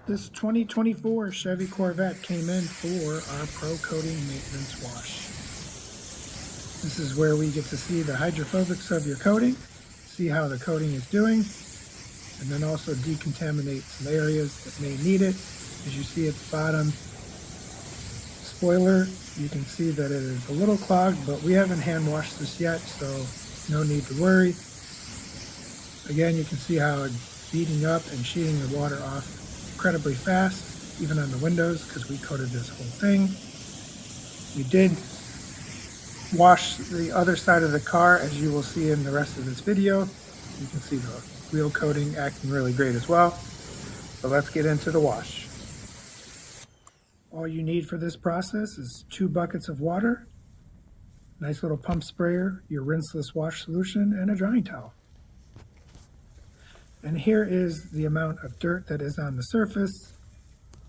This 2024 Chevy Corvette came in for our Pro Coating Maintenance Wash. This is where we get to see the hydrophobics of your coating, see how the coating is doing, and then also decontaminate some areas that may need it. As you see at the bottom spoiler, you can see that it is a little clogged, but we haven't hand washed this yet, so no need to worry. Again, you can see how it's beating up and sheeting the water off incredibly fast, even on the windows, because we coated this whole thing. We did wash the other side of the car, as you will see in the rest of this video. You can see the wheel coating acting really great as well. So let's get into the wash. All you need for this process is 2 buckets of water, nice little pump sprayer, your rinseless wash solution, and a drying towel. And here is the amount of dirt that is on the surface.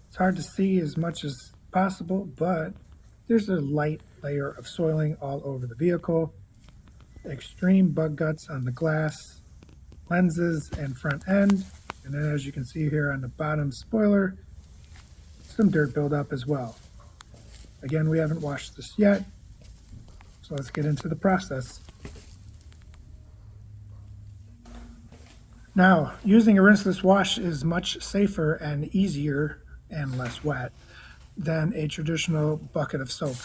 It's hard to see as much as possible, but there's a light layer of soiling all over the vehicle, extreme bug guts on the glass, lenses, and front end. And then as you can see here on the bottom spoiler, some dirt buildup as well. Again, we haven't washed this yet, so let's get into the process. Now, using a rinseless wash is much safer and easier and less wet than a traditional bucket of soap.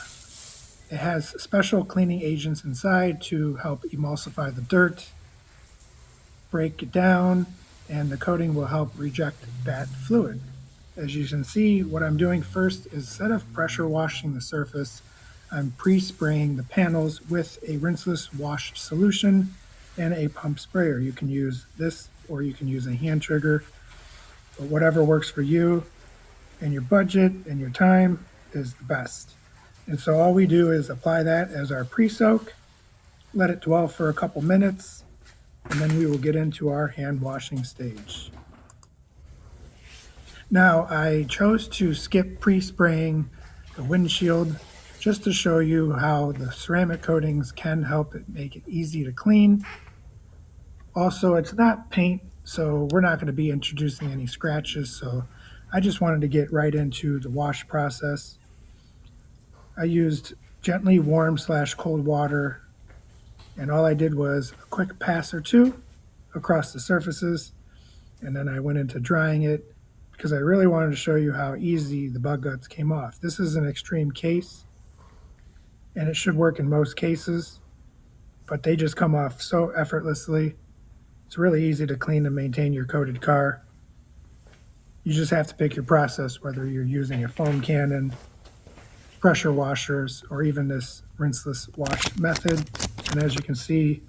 It has special cleaning agents inside to help emulsify the dirt, break it down, and the coating will help reject that fluid. As you can see, what I'm doing first is, instead of pressure washing the surface, I'm pre-spraying the panels with a rinseless wash solution and a pump sprayer. You can use this or you can use a hand trigger, but whatever works for you and your budget and your time is the best. And so all we do is apply that as our pre-soak, let it dwell for a couple minutes, and then we will get into our hand washing stage. Now, I chose to skip pre-spraying the windshield just to show you how the ceramic coatings can help it make it easy to clean. Also, it's not paint, so we're not going to be introducing any scratches, so I just wanted to get right into the wash process. I used gently warm/cold water, and all I did was a quick pass or two across the surfaces, and then I went into drying it because I really wanted to show you how easy the bug guts came off. This is an extreme case, and it should work in most cases, but they just come off so effortlessly. It's really easy to clean and maintain your coated car. You just have to pick your process, whether you're using a foam cannon, pressure washers, or even this rinseless wash method. And as you can see,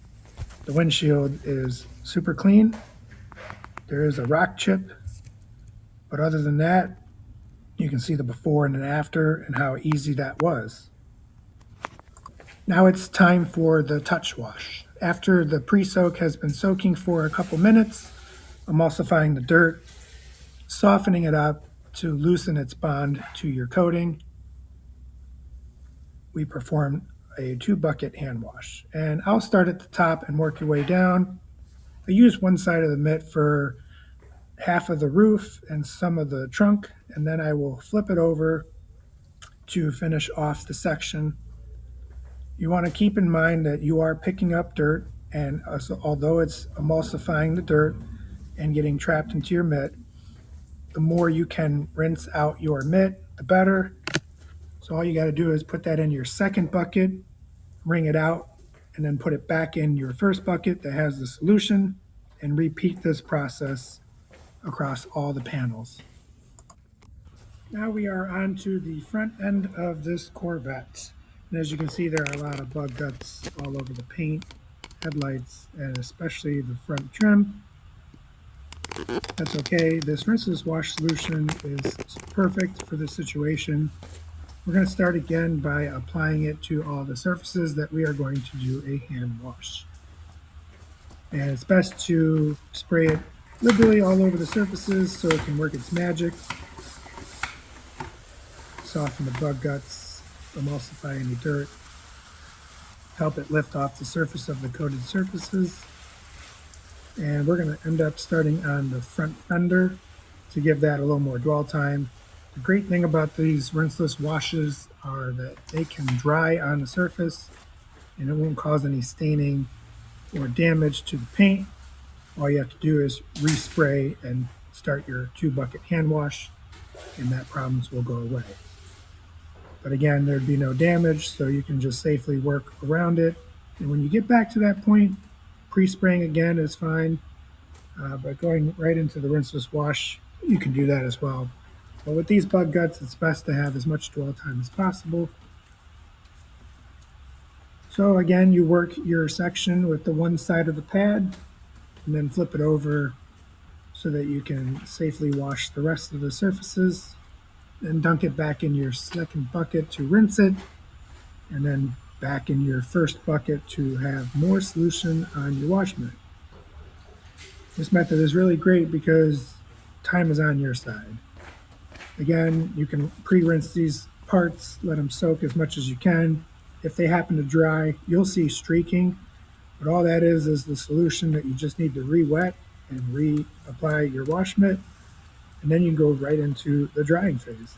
the windshield is super clean. There is a rock chip, but other than that, you can see the before and an after and how easy that was. Now it's time for the touch wash. After the pre-soak has been soaking for a couple minutes, emulsifying the dirt, softening it up to loosen its bond to your coating, we perform a 2-bucket hand wash. And I'll start at the top and work your way down. I use one side of the mitt for half of the roof and some of the trunk, and then I will flip it over to finish off the section. You want to keep in mind that you are picking up dirt, and although it's emulsifying the dirt and getting trapped into your mitt, the more you can rinse out your mitt, the better. So all you got to do is put that in your second bucket, wring it out, and then put it back in your first bucket that has the solution, and repeat this process across all the panels. Now we are on to the front end of this Corvette. And as you can see, there are a lot of bug guts all over the paint, headlights, and especially the front trim. That's okay. This rinseless wash solution is perfect for this situation. We're going to start again by applying it to all the surfaces that we are going to do a hand wash. And it's best to spray it liberally all over the surfaces so it can work its magic. Soften the bug guts, emulsify any dirt, help it lift off the surface of the coated surfaces. And we're going to end up starting on the front fender to give that a little more dwell time. The great thing about these rinseless washes are that they can dry on the surface and it won't cause any staining or damage to the paint. All you have to do is respray and start your 2-bucket hand wash, and that problems will go away. But again, there'd be no damage, so you can just safely work around it. And when you get back to that point, pre-spraying again is fine, but going right into the rinseless wash, you can do that as well. But with these bug guts, it's best to have as much dwell time as possible. So again, you work your section with the one side of the pad and then flip it over so that you can safely wash the rest of the surfaces. Then dunk it back in your second bucket to rinse it, and then back in your first bucket to have more solution on your wash mitt. This method is really great because time is on your side. Again, you can pre-rinse these parts, let them soak as much as you can. If they happen to dry, you'll see streaking, but all that is the solution that you just need to re-wet and reapply your wash mitt, and then you can go right into the drying phase.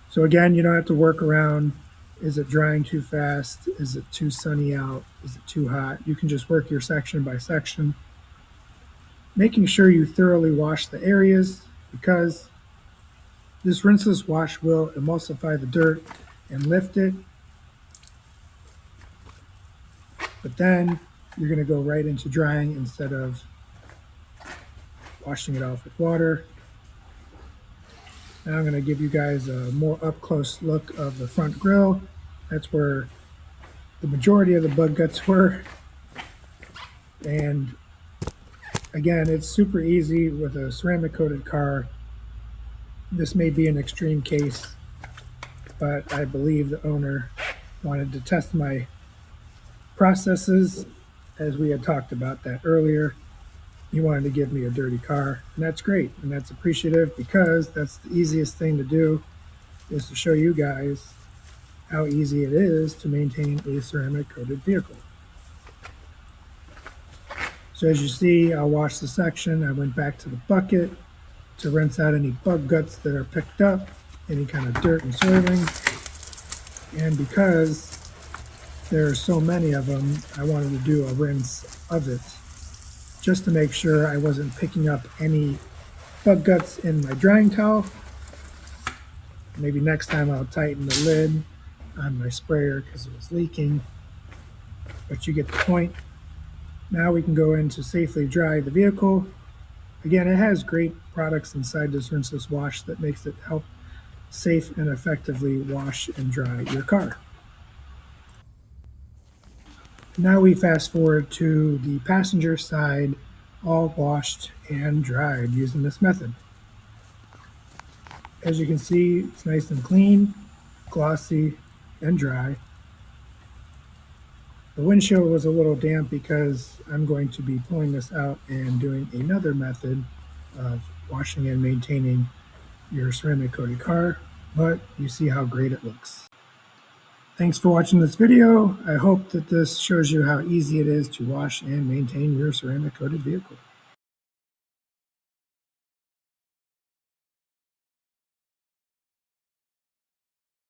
So again, you don't have to work around, is it drying too fast? Is it too sunny out? Is it too hot? You can just work your section by section, making sure you thoroughly wash the areas, because this rinseless wash will emulsify the dirt and lift it. But then you're going to go right into drying instead of washing it off with water. Now I'm going to give you guys a more up-close look of the front grille. That's where the majority of the bug guts were. And again, it's super easy with a ceramic coated car. This may be an extreme case, but I believe the owner wanted to test my processes, as we had talked about that earlier. He wanted to give me a dirty car, and that's great, and that's appreciative, because that's the easiest thing to do, is to show you guys how easy it is to maintain a ceramic coated vehicle. So as you see, I'll wash the section. I went back to the bucket to rinse out any bug guts that are picked up, any kind of dirt and soiling. And because there are so many of them, I wanted to do a rinse of it, just to make sure I wasn't picking up any bug guts in my drying towel. Maybe next time I'll tighten the lid on my sprayer because it was leaking, but you get the point. Now we can go in to safely dry the vehicle. Again, it has great products inside this rinseless wash that makes it help safe and effectively wash and dry your car. Now we fast forward to the passenger side, all washed and dried using this method. As you can see, it's nice and clean, glossy, and dry. The windshield was a little damp because I'm going to be pulling this out and doing another method of washing and maintaining your ceramic coated car, but you see how great it looks. Thanks for watching this video. I hope that this shows you how easy it is to wash and maintain your ceramic coated vehicle.